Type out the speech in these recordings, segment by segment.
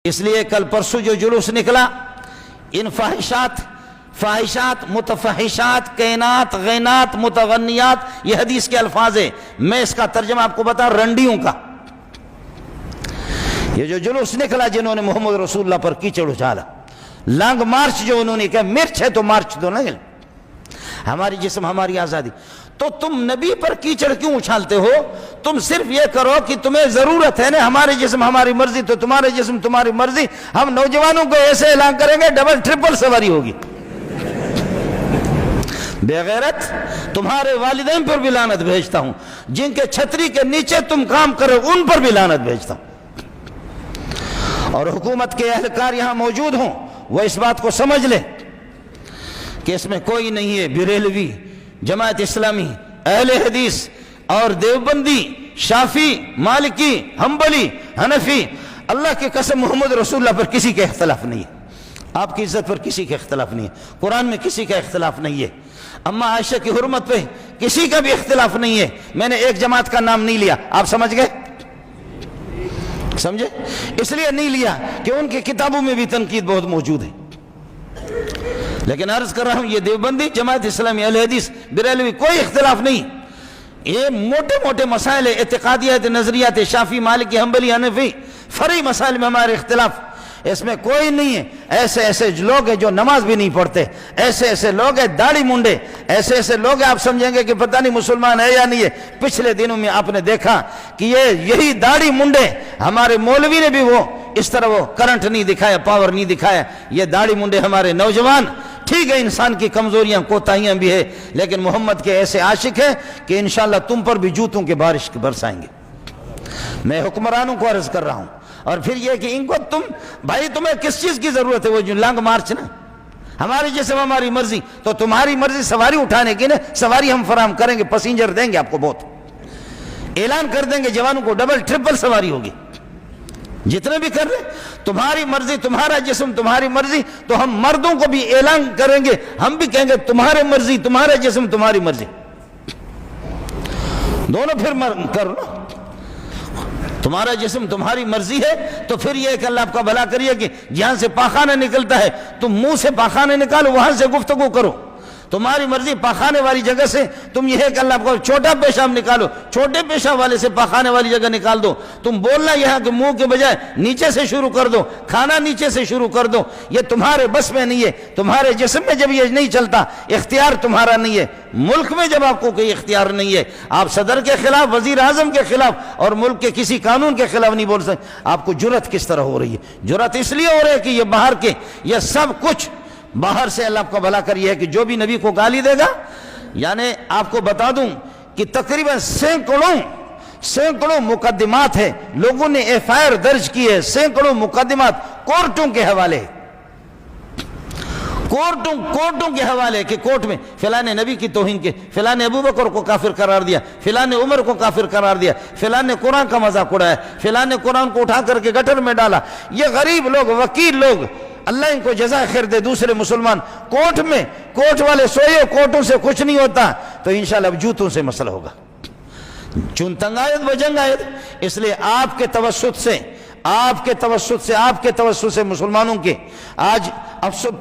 اس لیے کل پرسوں جو جلوس نکلا، ان فاحشات متفحشات کینات غینات متغنیات، یہ حدیث کے الفاظ ہیں، میں اس کا ترجمہ آپ کو بتا، رنڈیوں کا۔ یہ جو جلوس نکلا جنہوں نے محمد رسول اللہ پر کیچڑ اچھالا، لانگ مارچ جو انہوں نے کہا، مرچ ہے تو مارچ دو نا، ہماری جسم ہماری آزادی، تو تم نبی پر کیچڑ کیوں اچھالتے ہو؟ تم صرف یہ کرو کہ تمہیں ضرورت ہے نا، ہمارے جسم ہماری مرضی تو تمہارے جسم تمہاری مرضی، ہم نوجوانوں کو ایسے اعلان کریں گے ڈبل ٹرپل سواری ہوگی۔ بے غیرت، تمہارے والدین پر بھی لعنت بھیجتا ہوں، جن کے چھتری کے نیچے تم کام کرو ان پر بھی لعنت بھیجتا ہوں۔ اور حکومت کے اہلکار یہاں موجود ہوں، وہ اس بات کو سمجھ لیں کہ اس میں کوئی نہیں ہے بریلوی، جماعت اسلامی، اہل حدیث اور دیوبندی، شافی، مالکی، حنبلی، حنفی، اللہ کی قسم محمد رسول اللہ پر کسی کا اختلاف نہیں ہے، آپ کی عزت پر کسی کا اختلاف نہیں ہے، قرآن میں کسی کا اختلاف نہیں ہے، اما عائشہ کی حرمت پہ کسی کا بھی اختلاف نہیں ہے۔ میں نے ایک جماعت کا نام نہیں لیا، آپ سمجھ گئے؟ سمجھے؟ اس لیے نہیں لیا کہ ان کی کتابوں میں بھی تنقید بہت موجود ہے، لیکن عرض کر رہا ہوں یہ دیوبندی، جماعت اسلامی، اہل حدیث، بریلوی، کوئی اختلاف نہیں، یہ موٹے موٹے مسائل اعتقادیات، نظریات، شافی، مالکی، حنبلی، حنفی، فرعی مسائل میں ہمارے اختلاف، اس میں کوئی نہیں ہے۔ ایسے ایسے لوگ ہیں جو نماز بھی نہیں پڑھتے، ایسے ایسے لوگ ہیں داڑھی منڈے، ایسے ایسے لوگ ہیں آپ سمجھیں گے کہ پتہ نہیں مسلمان ہے یا نہیں ہے۔ پچھلے دنوں میں آپ نے دیکھا کہ یہی داڑھی منڈے، ہمارے مولوی نے بھی وہ اس طرح وہ کرنٹ نہیں دکھایا، پاور نہیں دکھایا، یہ داڑھی منڈے ہمارے نوجوان، ٹھیک ہے انسان کی کمزوریاں کوتاہیاں بھی ہے، لیکن محمد کے ایسے عاشق ہیں کہ انشاءاللہ تم پر بھی جوتوں کے بارش برسائیں گے۔ میں حکمرانوں کو عرض کر رہا ہوں، اور پھر یہ کہ ان کو بھائی تمہیں کس چیز کی ضرورت ہے؟ وہ جو لانگ مارچ نا، ہماری جسم ہماری مرضی، تو تمہاری مرضی سواری اٹھانے کی نا، سواری ہم فراہم کریں گے، پیسنجر دیں گے آپ کو، بہت اعلان کر دیں گے جوانوں کو، ڈبل ٹرپل سواری ہوگی، جتنے بھی کر رہے، تمہاری مرضی تمہارا جسم تمہاری مرضی، تو ہم مردوں کو بھی اعلان کریں گے، ہم بھی کہیں گے تمہارے مرضی تمہارا جسم تمہاری مرضی، دونوں پھر کرو نا، تمہارا جسم تمہاری مرضی ہے، تو پھر یہ کہ اللہ آپ کا بھلا کریے کہ جہاں سے پاخانہ نکلتا ہے تم منہ سے پاخانہ نکالو، وہاں سے گفتگو کرو، تمہاری مرضی پاخانے والی جگہ سے تم یہ ہے کہ اللہ آپ کو چھوٹا پیشاب نکالو، چھوٹے پیشاب والے سے پاخانے والی جگہ نکال دو، تم بولنا یہاں کہ منہ کے بجائے نیچے سے شروع کر دو، کھانا نیچے سے شروع کر دو، یہ تمہارے بس میں نہیں ہے، تمہارے جسم میں جب یہ نہیں چلتا، اختیار تمہارا نہیں ہے، ملک میں جب آپ کو کوئی اختیار نہیں ہے، آپ صدر کے خلاف، وزیر اعظم کے خلاف اور ملک کے کسی قانون کے خلاف نہیں بول سکتے، آپ کو جرأت کس طرح ہو رہی ہے؟ جرأت اس لیے ہو رہی ہے کہ یہ باہر کے یہ سب کچھ باہر سے اللہ آپ کا بھلا کریے کہ جو بھی نبی کو گالی دے گا، یعنی آپ کو بتا دوں کہ تقریباً سینکڑوں مقدمات ہیں، لوگوں نے ایف آئی آر درج کی ہے، سینکڑوں مقدمات کورٹوں کے حوالے، کورٹوں کے حوالے کہ کورٹ میں فلاں نے نبی کی توہین کی، فلاں نے ابو بکر کو کافر قرار دیا، فلاں نے عمر کو کافر قرار دیا، فلاں نے قرآن کا مذاق اڑایا، فلاں نے قرآن کو اٹھا کر کے گٹر میں ڈالا۔ یہ غریب لوگ، وکیل لوگ، اللہ ان کو جزائے خیر دے، دوسرے مسلمان کورٹ میں، کورٹ والے سوئے، کورٹوں سے کچھ نہیں ہوتا، تو انشاءاللہ اب جوتوں سے مسئلہ ہوگا، چون تنگ آیت بجنگ آیت۔ اس لیے آپ کے توسط سے مسلمانوں کے آج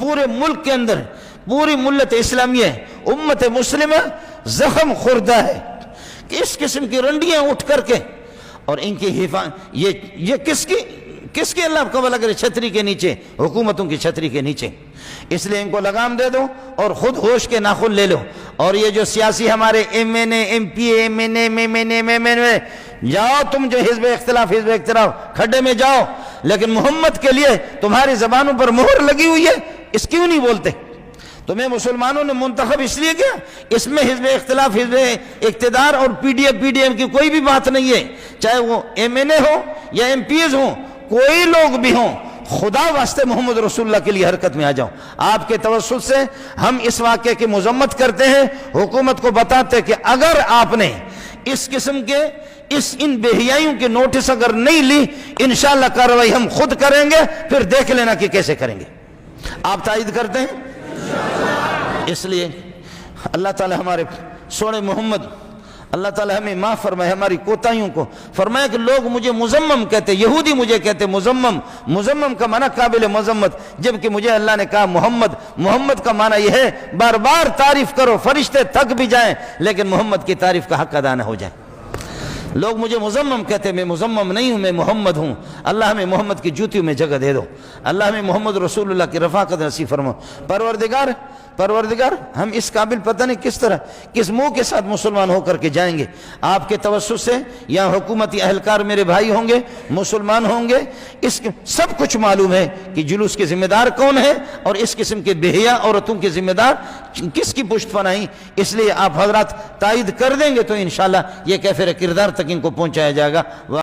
پورے ملک کے اندر پوری ملت اسلامیہ امت مسلمہ زخم خوردہ ہے کہ اس قسم کی رنڈیاں اٹھ کر کے، اور ان کی یہ کس کی اللہ کو بھلا کرے، چھتری کے نیچے، حکومتوں کی چھتری کے نیچے۔ اس لیے ان کو لگام دے دو اور خود ہوش کے ناخن لے لو، اور یہ جو سیاسی ہمارے ایم این اے، ایم پی اے، ایم این اے، جاؤ تم جو حزب اختلاف کھڈے میں جاؤ، لیکن محمد کے لیے تمہاری زبانوں پر مہر لگی ہوئی ہے، اس کیوں نہیں بولتے؟ تمہیں مسلمانوں نے منتخب اس لیے کیا، اس میں حزب اختلاف، حزب اقتدار اور پی ڈی ایم کی کوئی بھی بات نہیں ہے، چاہے وہ ایم این اے ہو یا ایم پی ایز ہوں، کوئی لوگ بھی ہوں، خدا واسطے محمد رسول اللہ کے لیے حرکت میں آ جاؤ۔ آپ کے توسط سے ہم اس واقعے کی مذمت کرتے ہیں، حکومت کو بتاتے ہیں کہ اگر آپ نے اس قسم کے ان بے حیائیوں کے نوٹس اگر نہیں لی، انشاءاللہ کارروائی ہم خود کریں گے، پھر دیکھ لینا کہ کیسے کریں گے۔ آپ تائید کرتے ہیں؟ اس لیے اللہ تعالی ہمارے سونے محمد اللہ تعالیٰ ہمیں معاف فرمائے ہماری کوتاہیوں کو. فرمایا کہ لوگ مجھے مذمم کہتے, یہودی مجھے کہتے مذمم. مذمم کا معنی قابل مذمت, جبکہ مجھے اللہ نے کہا محمد. محمد کا معنی یہ ہے بار بار تعریف کرو, فرشتے تھک بھی جائیں لیکن محمد کی تعریف کا حق ادا نہ ہو جائے. لوگ مجھے مذمم کہتے, میں مذمم نہیں ہوں, میں محمد ہوں. اللہ ہمیں محمد کی جوتیوں میں جگہ دے دو. اللہ ہمیں محمد رسول اللہ کی رفاقت نصیب فرما. پروردگار ہم اس قابل پتہ نہیں کس طرح کس منہ کے ساتھ مسلمان ہو کر کے جائیں گے. آپ کے توسط سے یہاں حکومتی اہلکار میرے بھائی ہوں گے, مسلمان ہوں گے, اس سب کچھ معلوم ہے کہ جلوس کے ذمہ دار کون ہے اور اس قسم کے بہیا عورتوں کے ذمہ دار کس کی پشت پناہی. اس لیے آپ حضرات تائید کر دیں گے تو انشاءاللہ یہ کیفر کردار تک ان کو پہنچایا جائے گا.